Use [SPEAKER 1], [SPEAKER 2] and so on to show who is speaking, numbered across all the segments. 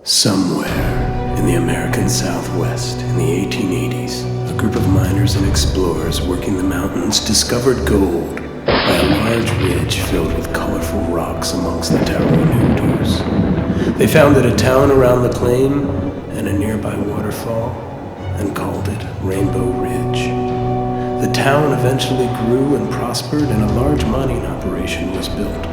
[SPEAKER 1] Somewhere in the American Southwest in the 1880s, a group of miners and explorers working the mountains discovered gold by a large ridge filled with colorful rocks amongst the towering hoodoos. They founded a town around the claim and a nearby waterfall and called it Rainbow Ridge. The town eventually grew and prospered, and a large mining operation was built.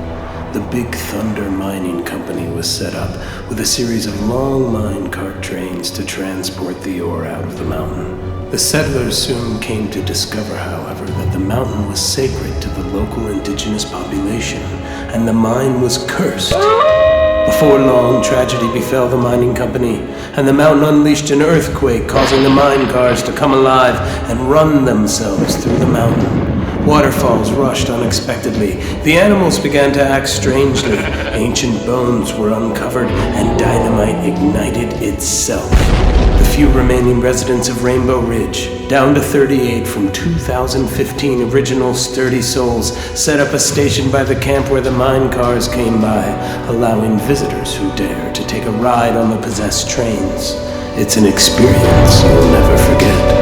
[SPEAKER 1] The Big Thunder Mining Company was set up with a series of long mine cart trains to transport the ore out of the mountain. The settlers soon came to discover, however, that the mountain was sacred to the local indigenous population, and the mine was cursed. Before long, tragedy befell the mining company, and the mountain unleashed an earthquake, causing the mine cars to come alive and run themselves through the mountain. Waterfalls rushed unexpectedly. The animals began to act strangely. Ancient bones were uncovered, and dynamite ignited itself. The few remaining residents of Rainbow Ridge, down to 38 from 2015 original sturdy souls, set up a station by the camp where the mine cars came by, allowing visitors who dare to take a ride on the possessed trains. It's an experience you'll never forget.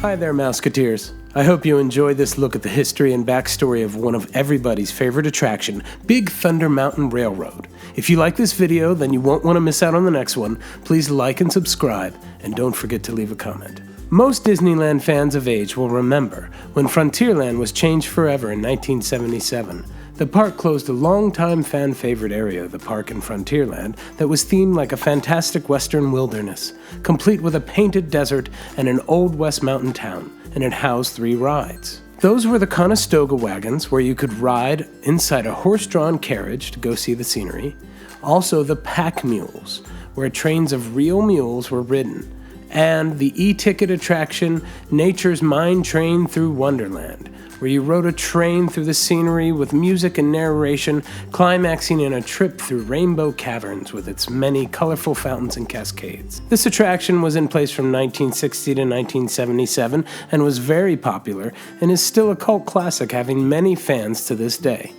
[SPEAKER 1] Hi there, Mouseketeers. I hope you enjoy this look at the history and backstory of one of everybody's favorite attraction, Big Thunder Mountain Railroad. If you like this video, then you won't want to miss out on the next one. Please like and subscribe, and don't forget to leave a comment. Most Disneyland fans of age will remember when Frontierland was changed forever in 1977. The park closed a long-time fan-favorite area of the park in Frontierland that was themed like a fantastic western wilderness, complete with a painted desert and an old West Mountain town, and it housed 3 rides. Those were the Conestoga wagons, where you could ride inside a horse-drawn carriage to go see the scenery. Also the pack mules, where trains of real mules were ridden. And the e-ticket attraction, Nature's Mine Train Through Wonderland, where you rode a train through the scenery with music and narration, climaxing in a trip through Rainbow Caverns with its many colorful fountains and cascades. This attraction was in place from 1960 to 1977 and was very popular and is still a cult classic, having many fans to this day.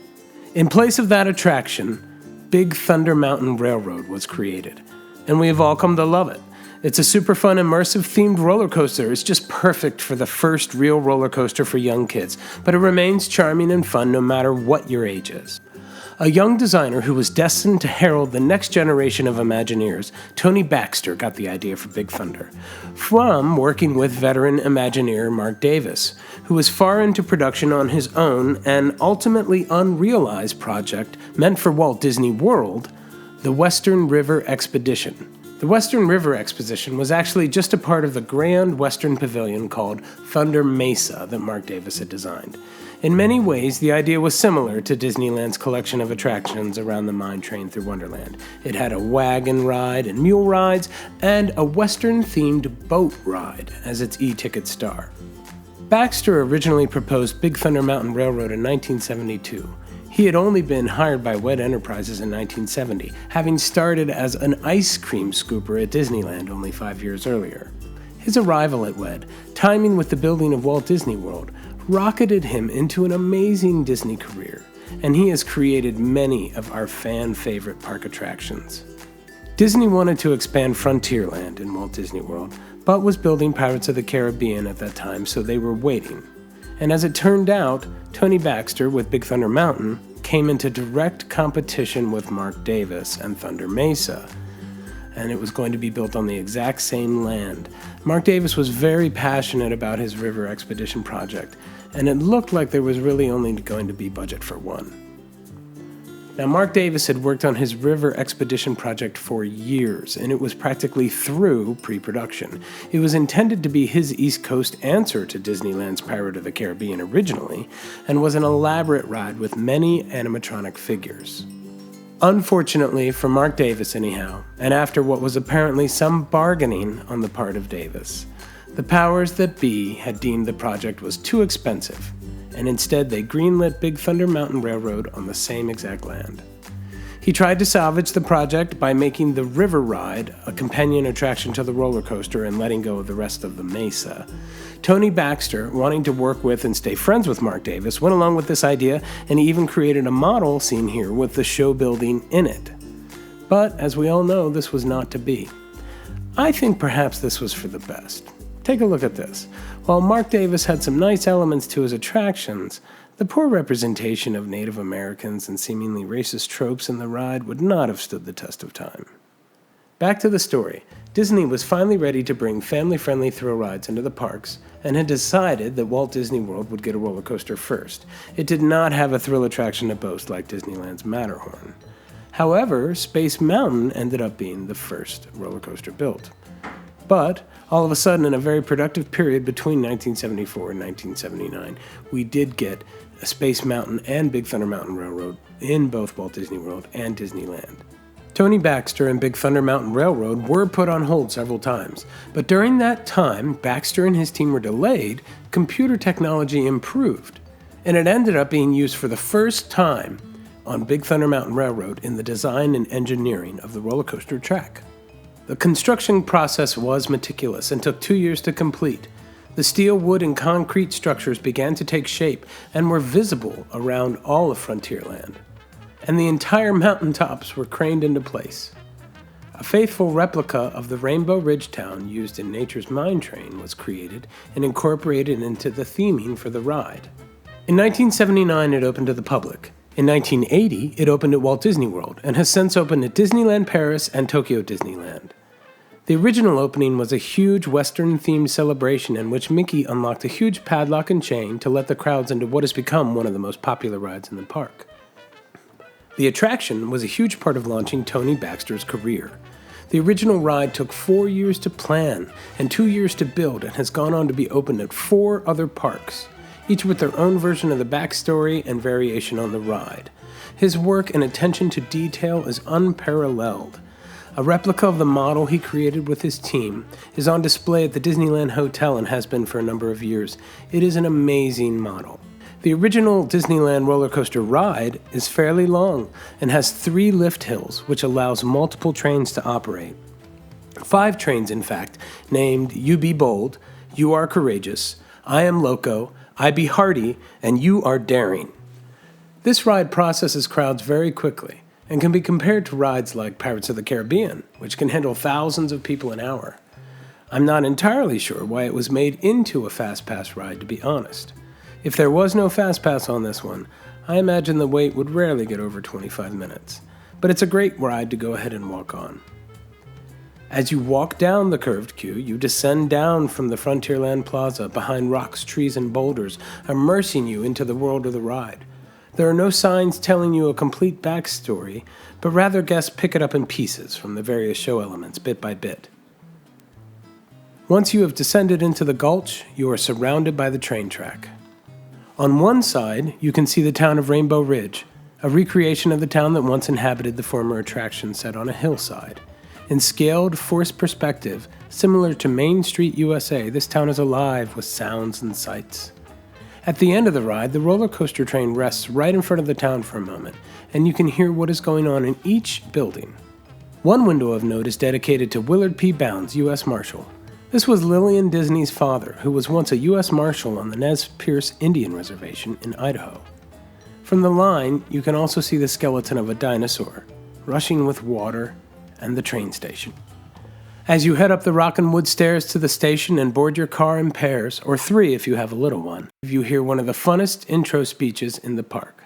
[SPEAKER 1] In place of that attraction, Big Thunder Mountain Railroad was created, and we have all come to love it. It's a super fun, immersive themed roller coaster. It's just perfect for the first real roller coaster for young kids, but it remains charming and fun no matter what your age is. A young designer who was destined to herald the next generation of Imagineers, Tony Baxter, got the idea for Big Thunder from working with veteran Imagineer Mark Davis, who was far into production on his own and ultimately unrealized project meant for Walt Disney World, the Western River Expedition. The Western River Exposition was actually just a part of the grand Western Pavilion called Thunder Mesa that Mark Davis had designed. In many ways, the idea was similar to Disneyland's collection of attractions around the Mine Train Through Wonderland. It had a wagon ride and mule rides, and a Western-themed boat ride as its e-ticket star. Baxter originally proposed Big Thunder Mountain Railroad in 1972. He had only been hired by WED Enterprises in 1970, having started as an ice cream scooper at Disneyland only 5 years earlier. His arrival at WED, timing with the building of Walt Disney World, rocketed him into an amazing Disney career, and he has created many of our fan-favorite park attractions. Disney wanted to expand Frontierland in Walt Disney World, but was building Pirates of the Caribbean at that time, so they were waiting. And as it turned out, Tony Baxter with Big Thunder Mountain came into direct competition with Mark Davis and Thunder Mesa, and it was going to be built on the exact same land. Mark Davis was very passionate about his river expedition project, and it looked like there was really only going to be budget for one. Now, Mark Davis had worked on his river expedition project for years, and it was practically through pre-production. It was intended to be his East Coast answer to Disneyland's Pirates of the Caribbean originally, and was an elaborate ride with many animatronic figures. Unfortunately for Mark Davis anyhow, and after what was apparently some bargaining on the part of Davis, the powers that be had deemed the project was too expensive, and instead they greenlit Big Thunder Mountain Railroad on the same exact land. He tried to salvage the project by making the river ride a companion attraction to the roller coaster and letting go of the rest of the mesa. Tony Baxter, wanting to work with and stay friends with Mark Davis, went along with this idea, and he even created a model seen here with the show building in it. But, as we all know, this was not to be. I think perhaps this was for the best. Take a look at this. While Mark Davis had some nice elements to his attractions, the poor representation of Native Americans and seemingly racist tropes in the ride would not have stood the test of time. Back to the story. Disney was finally ready to bring family-friendly thrill rides into the parks and had decided that Walt Disney World would get a roller coaster first. It did not have a thrill attraction to boast like Disneyland's Matterhorn. However, Space Mountain ended up being the first roller coaster built. But, all of a sudden, in a very productive period between 1974 and 1979, we did get a Space Mountain and Big Thunder Mountain Railroad in both Walt Disney World and Disneyland. Tony Baxter and Big Thunder Mountain Railroad were put on hold several times, but during that time, Baxter and his team were delayed, computer technology improved, and it ended up being used for the first time on Big Thunder Mountain Railroad in the design and engineering of the roller coaster track. The construction process was meticulous and took 2 years to complete. The steel, wood, and concrete structures began to take shape and were visible around all of Frontierland, and the entire mountaintops were craned into place. A faithful replica of the Rainbow Ridge town used in Nature's Mine Train was created and incorporated into the theming for the ride. In 1979, it opened to the public. In 1980, it opened at Walt Disney World and has since opened at Disneyland Paris and Tokyo Disneyland. The original opening was a huge Western-themed celebration in which Mickey unlocked a huge padlock and chain to let the crowds into what has become one of the most popular rides in the park. The attraction was a huge part of launching Tony Baxter's career. The original ride took 4 years to plan and 2 years to build and has gone on to be opened at 4 other parks, each with their own version of the backstory and variation on the ride. His work and attention to detail is unparalleled. A replica of the model he created with his team is on display at the Disneyland Hotel and has been for a number of years. It is an amazing model. The original Disneyland roller coaster ride is fairly long and has 3 lift hills, which allows multiple trains to operate. 5 trains, in fact, named You Be Bold, You Are Courageous, I Am Loco, I Be Hardy, and You Are Daring. This ride processes crowds very quickly and can be compared to rides like Pirates of the Caribbean, which can handle thousands of people an hour. I'm not entirely sure why it was made into a Fast Pass ride, to be honest. If there was no Fast Pass on this one, I imagine the wait would rarely get over 25 minutes. But it's a great ride to go ahead and walk on. As you walk down the curved queue, you descend down from the Frontierland Plaza behind rocks, trees, and boulders, immersing you into the world of the ride. There are no signs telling you a complete backstory, but rather guests pick it up in pieces from the various show elements bit by bit. Once you have descended into the gulch, you are surrounded by the train track. On one side, you can see the town of Rainbow Ridge, a recreation of the town that once inhabited the former attraction set on a hillside. In scaled, forced perspective, similar to Main Street, USA, this town is alive with sounds and sights. At the end of the ride, the roller coaster train rests right in front of the town for a moment, and you can hear what is going on in each building. One window of note is dedicated to Willard P. Bounds, U.S. Marshal. This was Lillian Disney's father, who was once a U.S. Marshal on the Nez Perce Indian Reservation in Idaho. From the line, you can also see the skeleton of a dinosaur, rushing with water, and the train station. As you head up the rockin' wood stairs to the station and board your car in pairs, or 3 if you have a little one, you hear one of the funnest intro speeches in the park.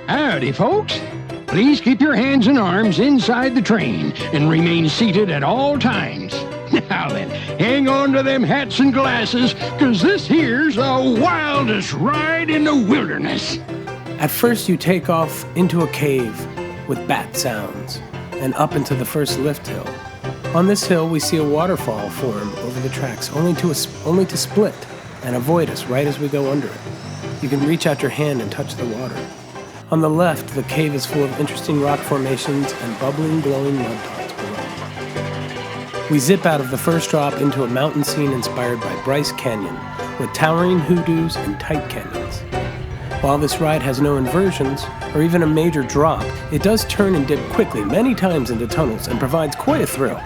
[SPEAKER 2] Howdy, folks. Please keep your hands and arms inside the train and remain seated at all times. Now then, hang on to them hats and glasses, 'cause this here's the wildest ride in the wilderness.
[SPEAKER 1] At first you take off into a cave with bat sounds and up into the first lift hill. On this hill we see a waterfall form over the tracks, only to split and avoid us right as we go under it. You can reach out your hand and touch the water. On the left, the cave is full of interesting rock formations and bubbling, glowing mud pots below. We zip out of the first drop into a mountain scene inspired by Bryce Canyon, with towering hoodoos and tight canyons. While this ride has no inversions, or even a major drop, it does turn and dip quickly many times into tunnels and provides quite a thrill.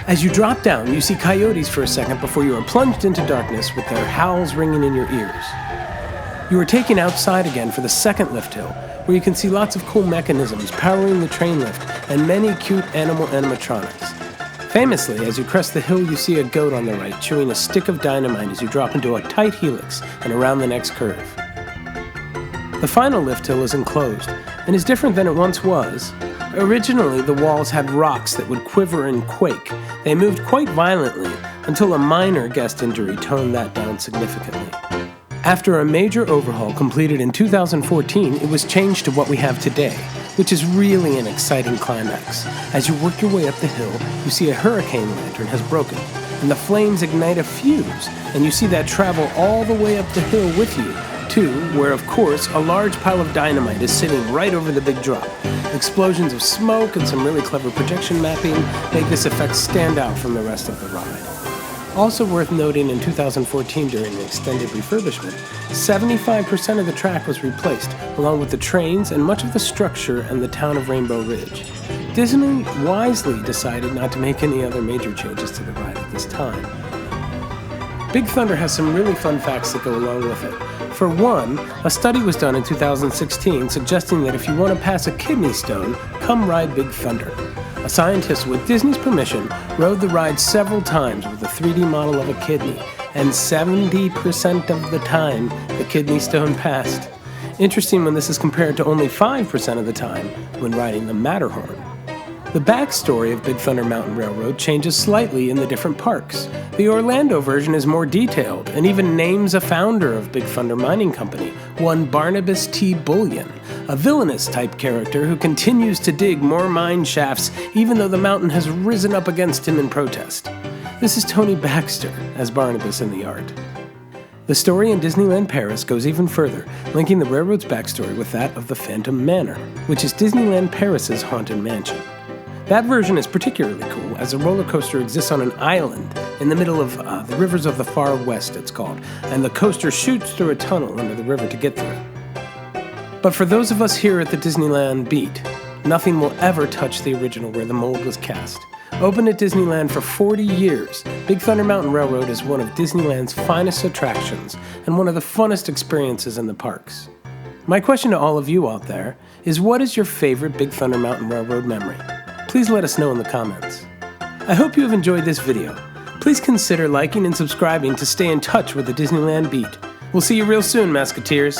[SPEAKER 1] As you drop down, you see coyotes for a second before you are plunged into darkness with their howls ringing in your ears. You are taken outside again for the second lift hill, where you can see lots of cool mechanisms powering the train lift and many cute animal animatronics. Famously, as you crest the hill, you see a goat on the right chewing a stick of dynamite as you drop into a tight helix and around the next curve. The final lift hill is enclosed and is different than it once was. Originally, the walls had rocks that would quiver and quake. They moved quite violently until a minor guest injury toned that down significantly. After a major overhaul completed in 2014, it was changed to what we have today, which is really an exciting climax. As you work your way up the hill, you see a hurricane lantern has broken, and the flames ignite a fuse, and you see that travel all the way up the hill with you, to where, of course, a large pile of dynamite is sitting right over the big drop. Explosions of smoke and some really clever projection mapping make this effect stand out from the rest of the ride. Also worth noting, in 2014 during the extended refurbishment, 75% of the track was replaced, along with the trains and much of the structure and the town of Rainbow Ridge. Disney wisely decided not to make any other major changes to the ride at this time. Big Thunder has some really fun facts that go along with it. For one, a study was done in 2016 suggesting that if you want to pass a kidney stone, come ride Big Thunder. A scientist, with Disney's permission, rode the ride several times with a 3D model of a kidney, and 70% of the time, the kidney stone passed. Interesting when this is compared to only 5% of the time when riding the Matterhorn. The backstory of Big Thunder Mountain Railroad changes slightly in the different parks. The Orlando version is more detailed and even names a founder of Big Thunder Mining Company, one Barnabas T. Bullion, a villainous-type character who continues to dig more mine shafts even though the mountain has risen up against him in protest. This is Tony Baxter as Barnabas in the art. The story in Disneyland Paris goes even further, linking the railroad's backstory with that of the Phantom Manor, which is Disneyland Paris's haunted mansion. That version is particularly cool, as a roller coaster exists on an island in the middle of the rivers of the Far West, it's called, and the coaster shoots through a tunnel under the river to get through. But for those of us here at the Disneyland Beat, nothing will ever touch the original where the mold was cast. Open at Disneyland for 40 years, Big Thunder Mountain Railroad is one of Disneyland's finest attractions and one of the funnest experiences in the parks. My question to all of you out there is, what is your favorite Big Thunder Mountain Railroad memory? Please let us know in the comments. I hope you have enjoyed this video. Please consider liking and subscribing to stay in touch with the Disneyland Beat. We'll see you real soon, Masketeers.